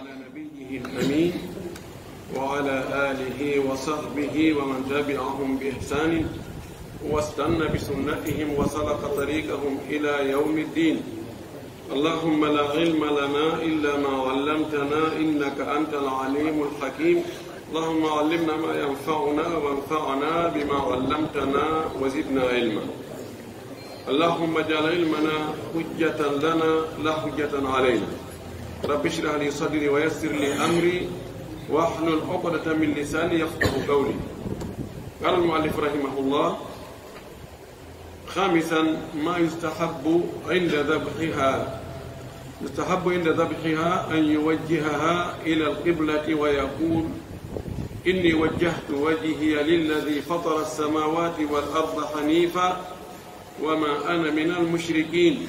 على نبيه الأمين وعلى آله وصحبه ومن تبعهم بإحسان واستنى بسنتهم وسلك طريقهم إلى يوم الدين. اللهم لا علم لنا إلا ما علمتنا إنك أنت العليم الحكيم. اللهم علمنا ما ينفعنا وانفعنا بما علمتنا وزدنا علما. اللهم اجعل علمنا حجة لنا لا حجة علينا. رب اشرح لي صدري ويسر لي أمري واحلل عقدة من لساني يفقهوا قولي. قال المؤلف رحمه الله: خامسا ما يستحب عند ذبحها أن يوجهها إلى القبلة ويقول: إني وجهت وجهي للذي فطر السماوات والأرض حنيفا وما أنا من المشركين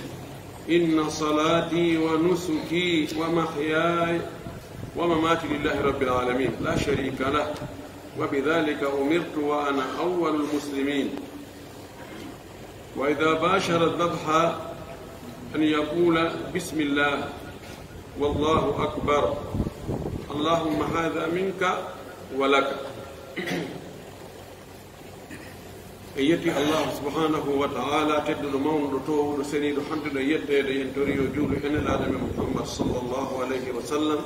إن صلاتي ونسكي ومحياي ومماتي لله رب العالمين لا شريك له وبذلك أمرت وأنا أول المسلمين. وإذا باشر الذبح أن يقول: بسم الله والله أكبر اللهم هذا منك ولك. يتي الله سبحانه وتعالى تدل مون تو سنيد حمد يتي ينتري يجول ان الادم محمد صلى الله عليه وسلم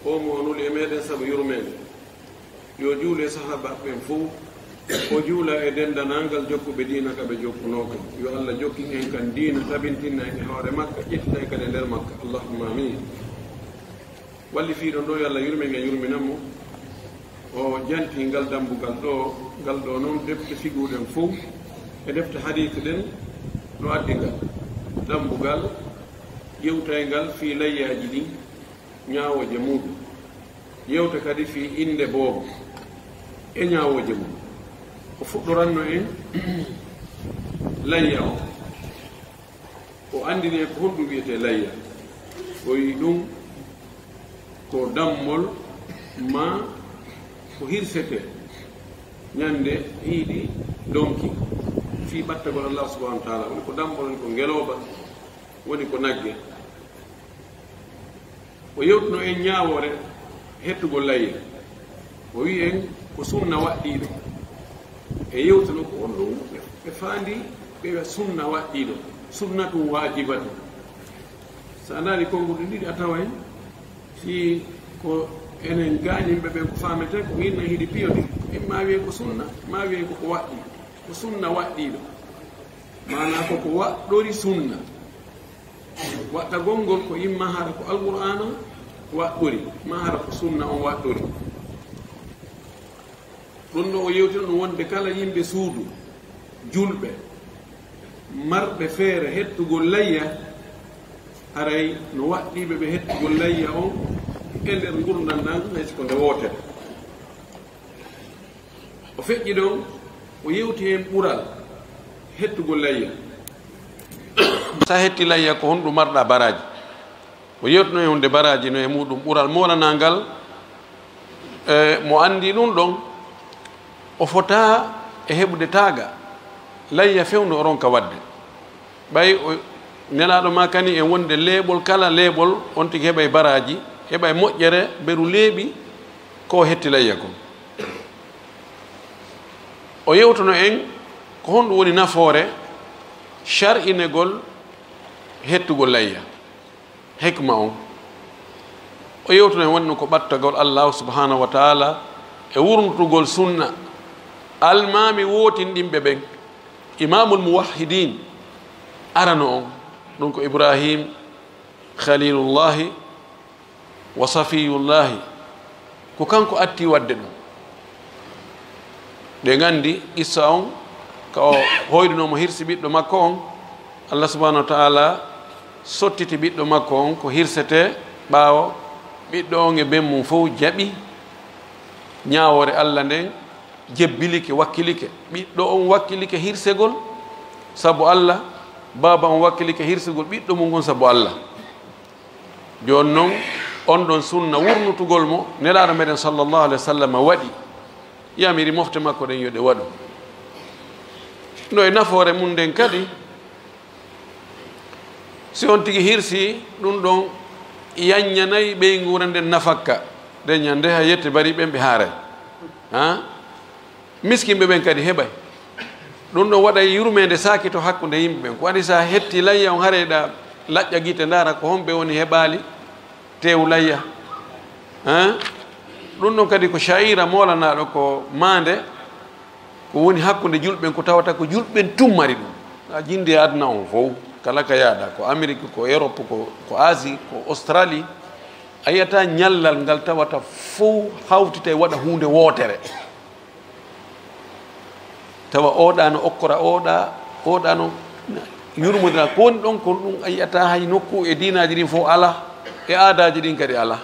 قوموا نول يمد سب يرمن يجول صحابه بن فو وجول ادن دانغال جوكو بدينا كبه جوكو نوكو يو الله جوكي en kan diina tabintina e hoore makka itta e kade der makka allahumma amin. walli fi do yalla yurmen e yurminamo o janti ngal dambugal ngal ɗo noon defte figuɗen fof e defte hadith ɗen no addi ngal dambugal yewtaygal fi layyaji ɗi ñawoje muɗum yewta kadi fi inde boobo e ñawoje mum ko fuɗɗoranno en layya o andini ko honɗum wiyete layya o wi ɗum ko dammol ma ko hirsete ñande hiiɗi donki fi ɓattagol allah subahanahu wa taala woni ko dambol woni ko ngeloba woni ko nagge. o yewtuno en ñaawore hettugol layya o wi en ko sunna waɗɗiɗo e yewtuno ko on ɗum ɓe faandi ɓe sunna waɗɗiɗo sunnatum wajibatu. sa ndaari konngol ɗi ɗiɗi a tawa en si ko enen gañimɓe ɓe ko famete ko yinna hiɗi piyode ma wiye ko sunna ma wiye koko waɗɗi ko sunna waɗɗiɗo mana koko waɗɗori sunna waɗɗa gongol ko yimma hara ko alqur'ana waɗɗori ma hara ko sunna on waɗɗori. ɗum ɗo o yewtino ɗum wonde kala yimɓe suudu julɓe marɓe feere hettugol layya haray no waɗɗiɓe ɓe hettugol layya on e nder gurdam dan hayso ko nde wootere. o feƴƴi ɗon o yewti hen ɓural hettugol layya sa hetti layya ko honɗum marɗa baraji o yewtino e hunde baraji no e muɗum ɓural moranangal mo andi ɗum ɗon o fota e heɓude taaga layya fewde o ronka wadde ɓay o nelaɗo ma kani e wonde leeɓol kala leeɓol on tigi heɓa e baraji heɓa e moƴƴere mberu leeɓi ko hetti layya ko. o yewtono en ko honɗum woni nafoore shar'inegol hettugol layya hikma on. o yewtono en wonno ko ɓattagol allahu subhanahu wa taala e wurnutugol sunna almami wotinɗinɓe ɓen imamul muwahhidin arano on ɗum ko ibrahim khalilullahi wa safiyullahi ko kanko atti wadde ɗum. ɗe gandi issa on ka o hoyɗunomo hirsi ɓiɗɗo makko on allah subahanahu wa taala sottiti ɓiɗɗo makko on ko hirsete ɓaawo ɓiɗɗo on e ben mum fof jaɓi ñawore allah nden jebbilike wakkilike ɓiɗɗo on wakkilike hirsegol sabu allah baba on wakkilike hirsegol ɓiɗɗo mum gon sabu allah. joni noon on ɗon sunna wurnutugol mo nelaɗo meɗen sallllahu alih wa sallam waɗi yamiri mofte makko ɗen yo ɗe waɗu no e nafoore mum nden kadi si on tigi hirsi ɗum ɗon yanñanayi ɓey nguura nden nafakka nde ñande ha yette bari ɓen ɓe haaray ha miskinɓe ɓen kadi heɓay ɗum ɗon waɗa yurmede sakito hakkude yimɓe ɓen ko andi sa hetti layya on hareyɗa laƴƴa guite ndaara ko homɓe woni heɓaali tew layya ɗum ɗon kadi ko shaira molanaɗo ko mande ko woni hakkude julɓen ko tawata ko julɓen tummari ɗum a jindi e aduna on fof kala ka yaaɗa ko amérique ko europe ko asie ko australie a yiyata ñallal ngal tawata fof hawtita e waɗa hunde wootere tawa oɗa no okkora oɗa no yurmodira ko woni ɗon ko ɗum a yiyata hay nokku e dinaji ɗin fof ala e aadaji ɗin kadi ala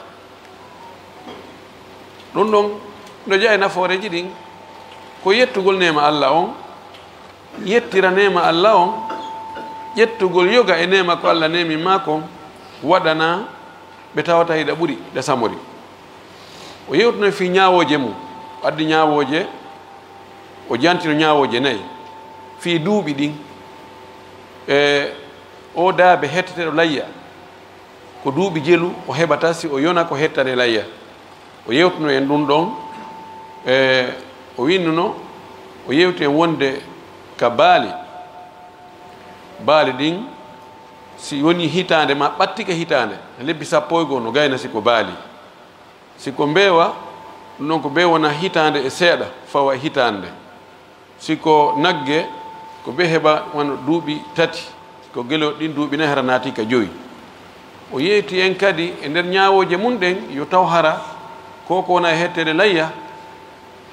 ɗum ɗon no jeeya nafooreji ɗin ko yettugol nema allah on yettira nema allah on ƴettugol yoga e nema ko allah nemi ma kon waɗana ɓe tawata hiɗa ɓuuri ɗe samori o yewtuno fi ñawoje mum addi ñawoje o jantino ñawoje nayyi fi duuɓi ɗin e o daabe hetteteɗo layya ko duuɓi jelu o heɓata si o yona ko hettane layya o yewtuno en ɗum ɗon o winnuno o yewti en wonde ka baali ɗin si woni hitande ma ɓattike hitande lebbi 11 no gayna siko baali siko mbeewa ɗum ɗon ko be wona hitande e seeɗa fawa hitande siko nagge ko be heɓa wona duuɓi 3 ko gelo ɗin duuɓi nayi hara naati ka 5 o yeyti en kadi e nder ñawoje mum ɗen yo taw hara ko wona e hettede layya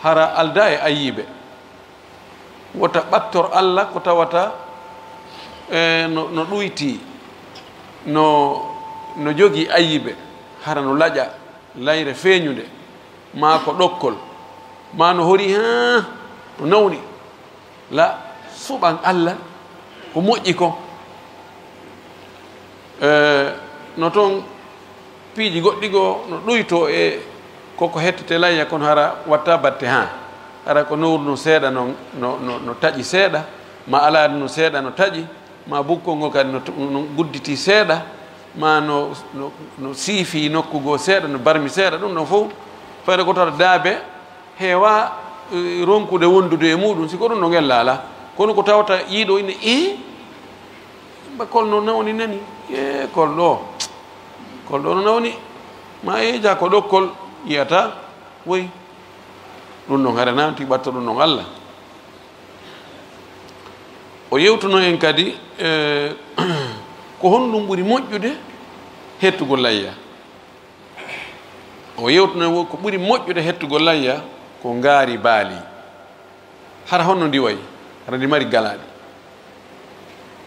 hara alda e ayiɓe wota ɓattor allah ko tawata no ɗuyti no jogii ayiɓe hara no laƴa layre feeñude ma ko ɗokkol ma no hori ha no nawni la suɓan allah ko moƴƴi ko no toon piiji goɗɗi goo no ɗuyto e koko hettete layya kono hara watta batte ha hara ko nowruno seeɗa no taƴi seeɗa ma alaade no seeɗa no taƴi ma bukkol ngol kadi no gudditi seeɗa ma no siifi nokkugo seeɗa no barmi seeɗa ɗum ɗon fof fayde ko tawata daabe heewa ronkude wondude e muɗum siko ɗum no ngella ala kono ko tawata yiiɗo ine kol no nawni nani kol ɗo no nawni ma ja ko ɗokkol yiyata woy ɗum ɗon hara namti ɓatto ɗum ɗon allah o yewtuno en kadi ko honɗum ɓuri moƴƴude hettugol layya o yewtuno ko ɓuri moƴƴude hettugol layya ko ngaari baali hara honno ndi wayi hara ndi mari galaɗi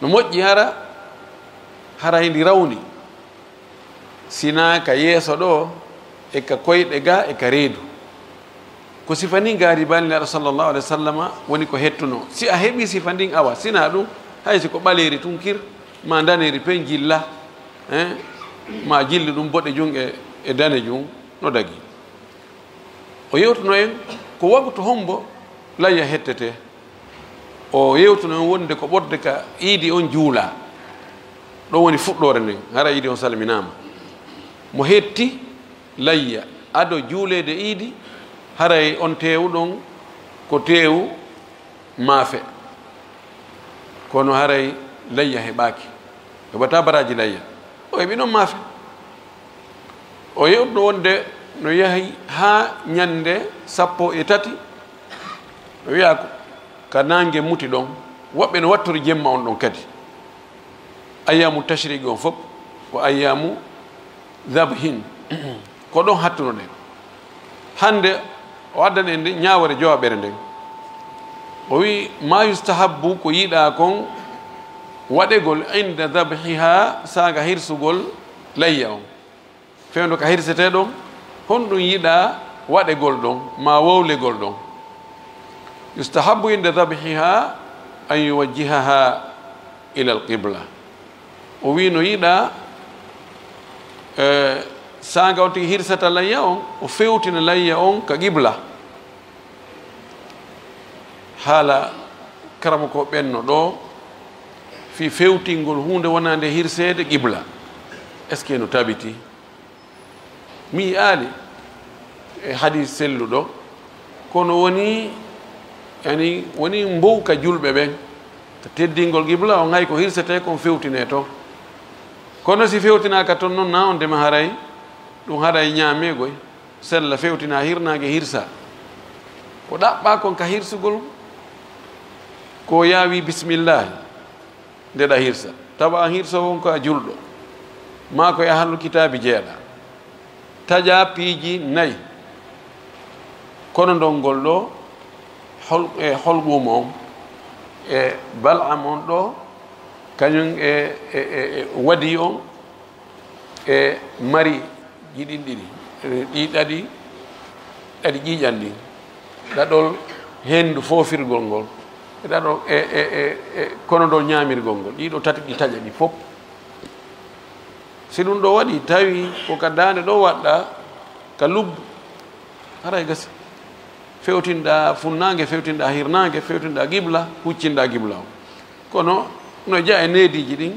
no moƴƴi hara ndi rawni sina ka yeeso ɗo e ka koyɗe ga e ka reedu ko sifa ni ngaari baali neɗɗo sallllahu alih wa sallam woni ko hettuno si a heeɓi sifa ndin awa sina ɗum hay si ko ɓaleeri tunkir ma daneeri pen jilla ma jilli ɗum boɗe jum e dane jum no dagi o yewtuno en ko waktu hombo layya hettete o yewtuno en wonde ko ɓodde ka iidi on juula ɗo woni fuɗɗore nden hara iidi on salminama mo hetti layya ado juulede iidi haray on teewu ɗon ko teewu maafe kono haray layya heɓaaki heɓata baraji layya o heɓi noon maafe o yewtuno wonde no yahi ha ñande 13 no wiya ka nangue muti ɗon woɓɓe no wattori jemma on ɗon kadi ayyamu tashriqi on fof ko ayyamu dabhin ko ɗon hattuno ɗen hande o addani en nde ñawore jowaɓere nden o wi ma yustahabbu ko yiiɗa kon waɗegol inda dabhiha saga hirsugol layya on fewndo ka hirsete ɗon honɗum yiiɗa waɗegol ɗon ma wowlegol ɗon yustahabbu inda dabhiha an yuwajjihaha ila alqibla o wi no yiiɗa saga on tigi hirsata layya on o fewtina layya on ka qibla haala karama ko ɓenno ɗo fi fewtingol hunde wonande hirsede qibla est ce que no tabiti mi ali e hadis selluɗo kono woni yani woni mbowka julɓe ɓen teddingol gibla o ngay ko hirsete kon fewtine to kono si fewtinaka toon noon na on ndema haray ɗum haɗay ñaamegoy sella fewtina hirnage hirsa ko ɗaɓɓa kon ka hirsugol ko yaawi bisimillahi ndeɗa hirsa tawa an hirsa won ko a julɗo ma ko e ahlu kitabi jeeɗa taƴa piiji nayi kono ndongol ɗo holɓum on e balam on ɗo kañum waɗi on e mari jiɗin ɗiɗi ɗi ɗaɗi ƴiƴan ɗi ɗaɗol hendu fofirgol ngol ɗaɗol kono ɗo ñamirgol ngol ɗiɗo tati ɗi taƴa ɗi fof si ɗum ɗo waɗi tawi ko ka dande ɗo waɗɗa ka lubbu haray gasi fewtinɗa funnage fewtinɗa hirnage fewtinɗa gibla huccinɗa gibla o kono no jeeya e neediji ɗin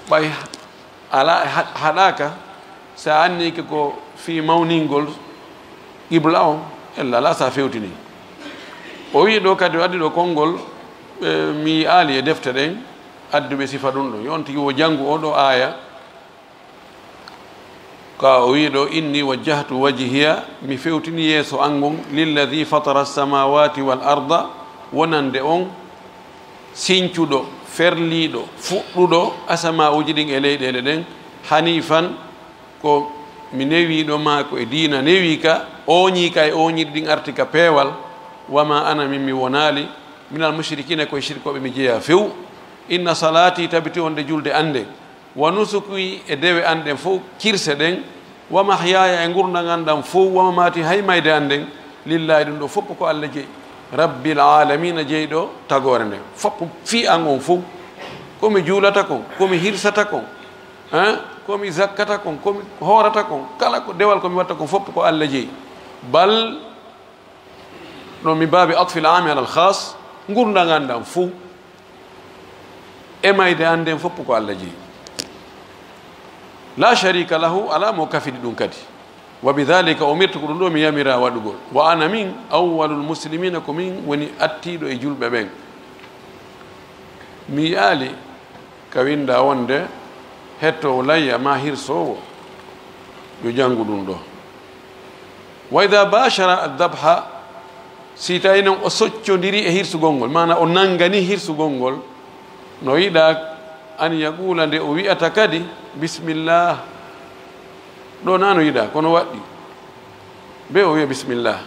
ɓay ala haɗaka sa annike ko fi mawningol gibla o ella ala sa fewtini o wi ɗo kadi o addi ɗo konngol mi aali e defte ɗen adduɓe sifa ɗum ɗo yon tigi wo janngu oɗo aya ka o wi ɗo inni wajjahtu wajhiya mi fewtini yeeso angon lilladi fatara samawati wal arda wonande on siñcuɗo ferliɗo fuɗɗuɗo asama uji ɗin e leyɗele ɗen hanifan ko mi newiɗo ma ko e diina newi ka oñi ka e oñiɗi ɗin arti ka peewal wama ana min mi wonali minal mushrikina koye shirkoɓe mi jeeya few inna salati tabiti wonde julde ande wa nusuki e dewe an ɗen fof kirse ɗen wa mahyaya e gurdagan ɗam fof wama mati haymayde an ɗen lillahi ɗum ɗo fopp ko allah jeeyi rabbil alamina jeeyɗo tagore nden fopp fi an on fof komi juulata kon komi hirsata kon komi zakkata kon komi hoorata kon kala ko dewal komi watta kon fopp ko allah jeeyi bal ɗo mi baabi atfil ami ala al khas gurdagan ɗam fof e mayde an nden fopp ko allah jeeyi la sharika lahu ala mo kafidi ɗum kadi wa bidhalika umirtu ko ɗum ɗo mi yamira waɗugol wa ana min awwalul muslimina ko min woni attiɗo e julɓe ɓen mi yaali ka winda wonde hettowo layya ma hirsowo yo janngu ɗum ɗo wa ida bachara addabha si tawi noon o soccodiri e hirsugol ngol mana o nangani hirsugol ngol no yiɗa an yaqula nde o wi'ata kadi bisimillah ɗo nano yiɗa kono waɗɗi be o wiya bisimillah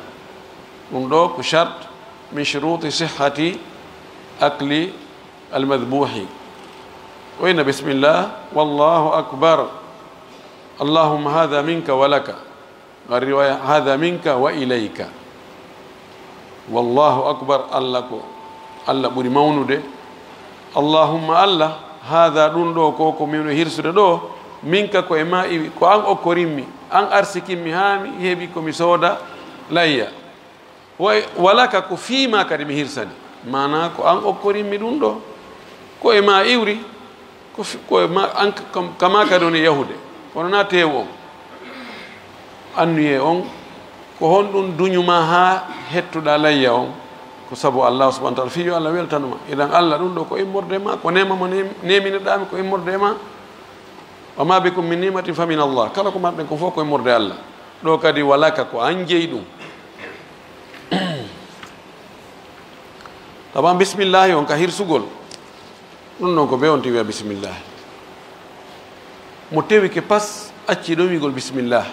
ɗum ɗo ko charte min churuti sihhati akli almadbuhi o yina bisimillah wallahu akbar allahumma hada minka wa laka wa riwaya hada minka wa ilayka wallahu akbar allah ko allah ɓuri mawnude allahumma allah hada ɗum ɗo ko ko min hirsude ɗo minka ko e ma iwi ko an okkorinmi an arsikinmi ha mi heeɓi komi sooda layya walaka ko fiima kadi mi hirsani mana ko an okkorinmi ɗum ɗo ko e ma iwri ko e ma an kama kadi woni yahude kono na tew on annuye on ko honɗum duñuma ha hettuɗa layya on ko sabu allah subahana taala fiyo allah weltanuma idan allah ɗum ɗo ko immorde ma ko nema mo nemineɗami ko immorde ma wa ma bikum min nimatin fa min allah kala ko marɗen ko fof ko immorde allah ɗo kadi walaka ko an jeeyi ɗum tawa bisimillahi on ka hirsugol ɗum ɗon ko be on ti wiya bisimillahi mo tewi ke pas acci ɗo wigol bisimillah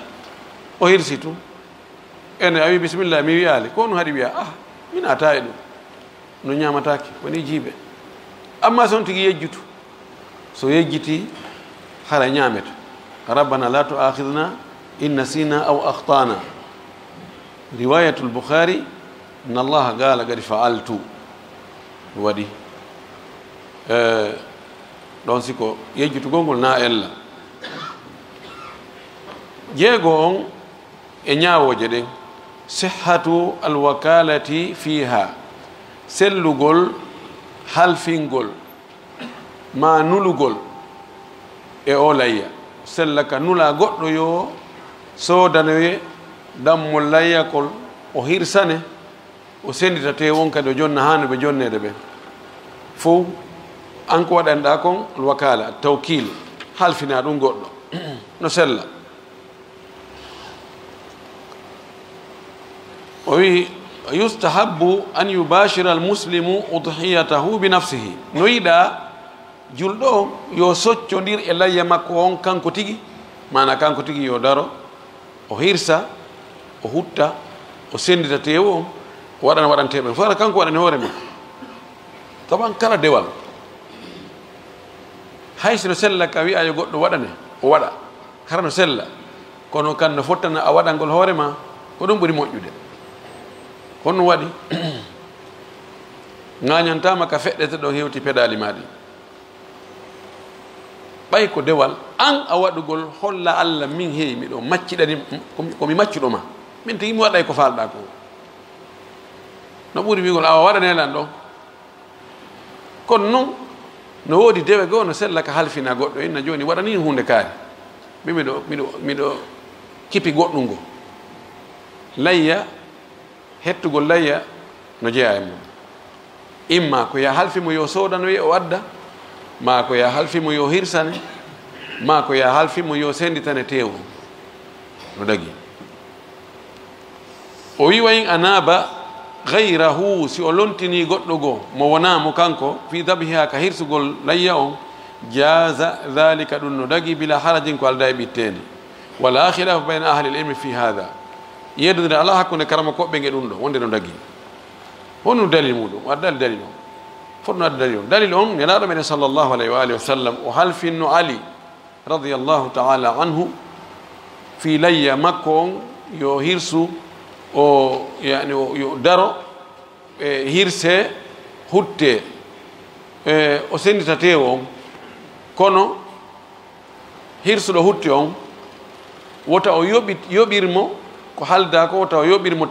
o hirsi tum ene a wi bisimillah mi wiyali ko no haɗi wiya min ata e ɗum no ñamataki woni jiiɓe amma son tigi yejjutu so yejjiti hara ñameta rabbana la tuakhidna in nasina aw akhtana riwayatu lbukhari inna allaha qala qad faaltu waɗi ɗon siko yejjutugol ngol na ella jeego on e ñawoje ɗen sihhatu alwakalati fiha sellugol halfingol ma nulugol e o layya sella ka nula goɗɗo yo sodanoye dammo layyakol o hirsane o sendita te won kadi o jonna hani ɓe jonnede ɓen fof an ko waɗanɗa kon wakala tawkil halfina ɗum goɗɗo no sella o wi yustahabu an yubashira almuslimu udhiyatahu bi nafsihi no yiɗa julɗo o yo soccodir e layya makko on kanko tigi mana kanko tigi yo daro o hirsa o hutta o sendita tewo on o waɗana waɗanteɓe fota kanko waɗani hoore mum taban kala dewal hay sino sella ka wiya yo goɗɗo waɗane o waɗa kara no sella kono kan no fottana a waɗangol hoore ma ko ɗum ɓuri moƴƴude honno waɗi ŋañantama ka feɗɗete ɗo hewti pedali maɗi ɓay ko dewal an a waɗugol holla Allah min heewi miɗo macciɗani komi maccuɗoma min tigi mi waɗay ko falɗa ko no ɓuri wigol awa waɗanelan ɗon kono noon no woodi dewe goo no sella ka halfina goɗɗo inna joni waɗani hunde kaari miɗo kipi goɗɗum ngo layya hettugol layya no jeeya e mum imma ko ya halfimo yo sodanoye o adda ma ko ya halfimo yo hirsane ma ko ya halfimo yo senditane tewo no dagi o wi wayin anaba gayrahu si o lontini goɗɗo goo mo wonamo kanko fi dabiha ka hirsugol layya on jaza dhalika ɗum no dagi bila harajin ko alda e ɓittede wala khilafa bayna ahli l ilmi fi hada yeddodire ala hakkude karama koɓɓe ge ɗum ɗo wonde no dagi honno dalil muɗum waddal dalil on fotno adda dalil on dalil on nelaɗo meɗen sallllahu alayhi wa alihi wa sallam o halfinno ali radiallahu taala anhu fi layya makko on yo hirsu o yani yo daro e hirse hutte o sendita tewo on kono hirsuɗo hutte on wota o yoɓirmo ko halda ko wota o yoɓirmo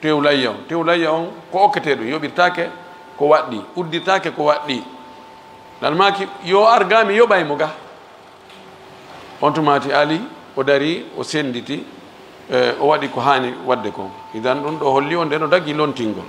tew layya on ko okketeɗo yoɓirtake ko waɗɗi uddirtake ko waɗɗi dalmaki yo argami yoɓaymo ga on tumati ali o dari o senditi o waɗi ko hani wadde ko idan ɗum ɗo holli on nde no dagui lontingol